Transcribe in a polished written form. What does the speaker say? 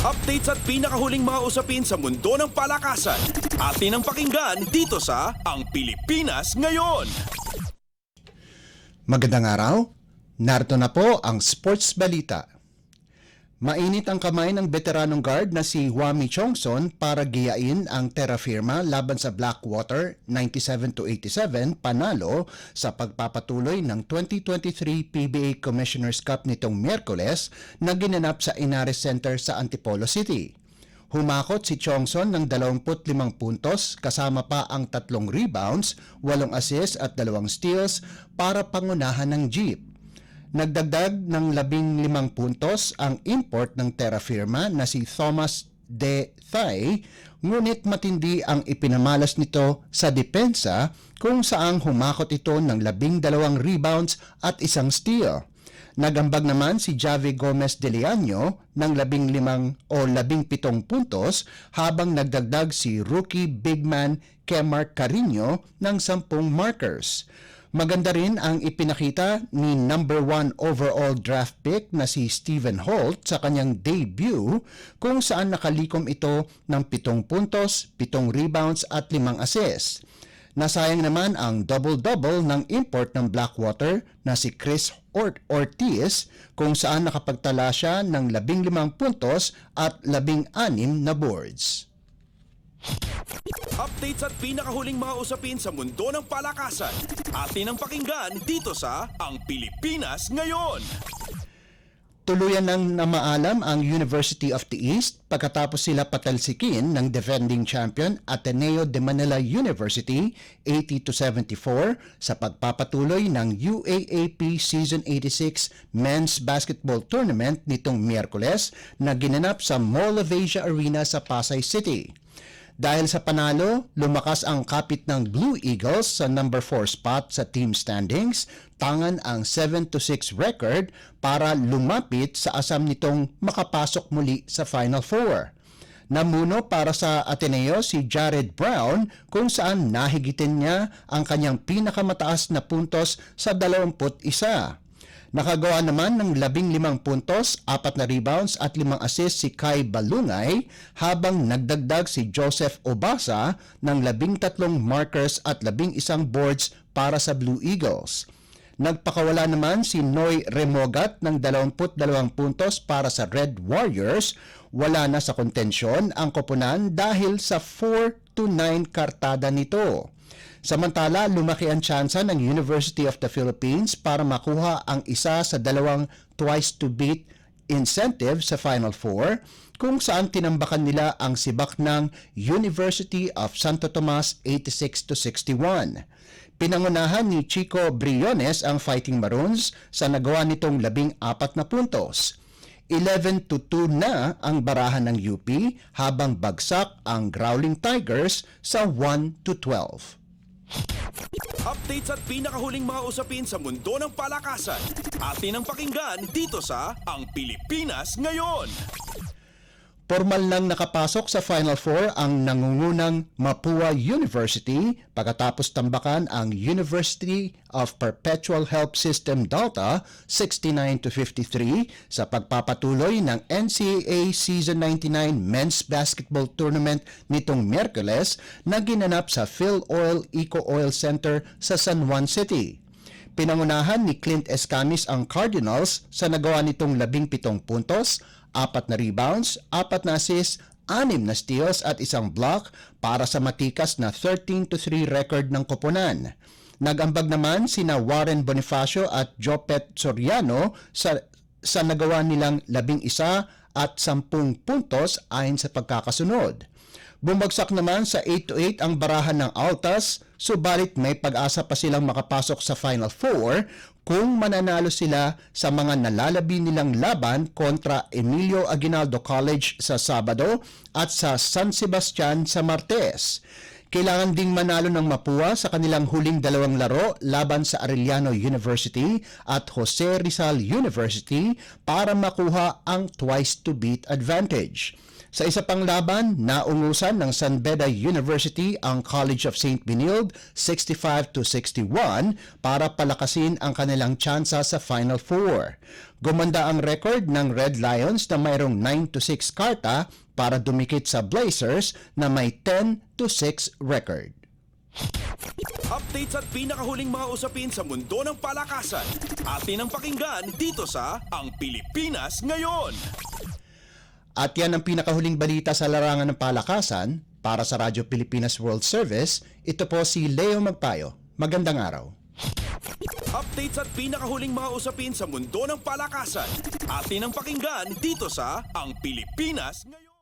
Updates at pinakahuling mga usapin sa mundo ng palakasan. Atin ang pakinggan dito sa Ang Pilipinas Ngayon. Magandang araw. Narito na po ang Sports Balita. Mainit ang kamay ng veteranong guard na si Hwami Chongson para giyain ang Terra Firma laban sa Blackwater 97-87 panalo sa pagpapatuloy ng 2023 PBA Commissioner's Cup nitong Miyerkules na ginanap sa Inares Center sa Antipolo City. Humakot si Chongson ng 25 puntos kasama pa ang 3 rebounds, 8 assists at 2 steals para pangunahan ng Jeep. Nagdagdag ng 15 puntos ang import ng Terra Firma na si Thomas De Thai, ngunit matindi ang ipinamalas nito sa depensa kung saang humakot ito ng 12 rebounds at 1 steal. Nagambag naman si Javi Gomez de Leaño ng 15 o 17 puntos habang nagdagdag si rookie big man Kemar Carino ng 10 markers. Maganda rin ang ipinakita ni number 1 overall draft pick na si Stephen Holt sa kanyang debut kung saan nakalikom ito ng 7 puntos, 7 rebounds at 5 assists. Nasayang naman ang double-double ng import ng Blackwater na si Chris Ortiz kung saan nakapagtala siya ng 15 puntos at 16 na boards. Updates at pinakahuling mga usapin sa mundo ng palakasan. Atin ang pakinggan dito sa Ang Pilipinas Ngayon. Tuluyan nang namaalam ang University of the East pagkatapos sila patalsikin ng defending champion Ateneo de Manila University 80-74 sa pagpapatuloy ng UAAP Season 86 Men's Basketball Tournament nitong Miyerkules na ginanap sa Mall of Asia Arena sa Pasay City. Dahil sa panalo, lumakas ang kapit ng Blue Eagles sa number 4 spot sa team standings, tangan ang 7-6 record para lumapit sa asam nitong makapasok muli sa Final Four. Namuno para sa Ateneo si Jared Brown kung saan nahigitin niya ang kanyang pinakamataas na puntos sa 21. Nakagawa naman ng 15 puntos, 4 na rebounds at 5 assists si Kai Balungay habang nagdagdag si Joseph Obasa ng 13 markers at 11 boards para sa Blue Eagles. Nagpakawala naman si Noy Remogat ng 22 puntos para sa Red Warriors. Wala na sa kontensyon ang koponan dahil sa 4-9 kartada nito. Samantala, lumaki ang tsansa ng University of the Philippines para makuha ang isa sa 2 twice-to-beat incentive sa Final Four kung saan tinambakan nila ang sibak ng University of Santo Tomas 86-61. Pinangunahan ni Chico Briones ang Fighting Maroons sa nagawa nitong 14 na puntos. 11-2 na ang barahan ng UP habang bagsak ang Growling Tigers sa 1-12. Updates at pinakahuling mga usapin sa mundo ng palakasan. Atin ang pakinggan dito sa Ang Pilipinas Ngayon. Formal nang nakapasok sa Final Four ang nangungunang Mapua University pagkatapos tambakan ang University of Perpetual Help System Delta 69-53 sa pagpapatuloy ng NCAA Season 99 Men's Basketball Tournament nitong Miyerkules na ginanap sa Phil Oil Eco Oil Center sa San Juan City. Pinangunahan ni Clint Escamis ang Cardinals sa nagawa nitong 17 puntos, 4 na rebounds, 4 na assists, 6 na steals at 1 block para sa matikas na 13-3 record ng koponan. Nagambag naman sina Warren Bonifacio at Jopet Soriano sa nagawa nilang 11 at 10 puntos ayon sa pagkakasunod. Bumagsak naman sa 8-8 ang barahan ng Altas, subalit may pag-asa pa silang makapasok sa Final Four kung mananalo sila sa mga nalalabi nilang laban kontra Emilio Aguinaldo College sa Sabado at sa San Sebastian sa Martes. Kailangan ding manalo ng Mapua sa kanilang huling 2 laro laban sa Arellano University at Jose Rizal University para makuha ang twice-to-beat advantage. Sa isa pang laban, naungusan ng San Beda University ang College of St. Benilde 65-61 para palakasin ang kanilang tsansa sa Final Four. Gumanda ang record ng Red Lions na mayroong 9-6 karta para dumikit sa Blazers na may 10-6 record. Updates at pinakahuling mga usapin sa mundo ng palakasan. Atin ang pakinggan dito sa Ang Pilipinas Ngayon. At yan ang pinakahuling balita sa larangan ng palakasan. Para sa Radyo Pilipinas World Service, ito po si Leo Magpayo. Magandang araw. Updates at pinakahuling mga usapin sa mundo ng palakasan. Atin ang pakinggan dito sa Ang Pilipinas Ngayon.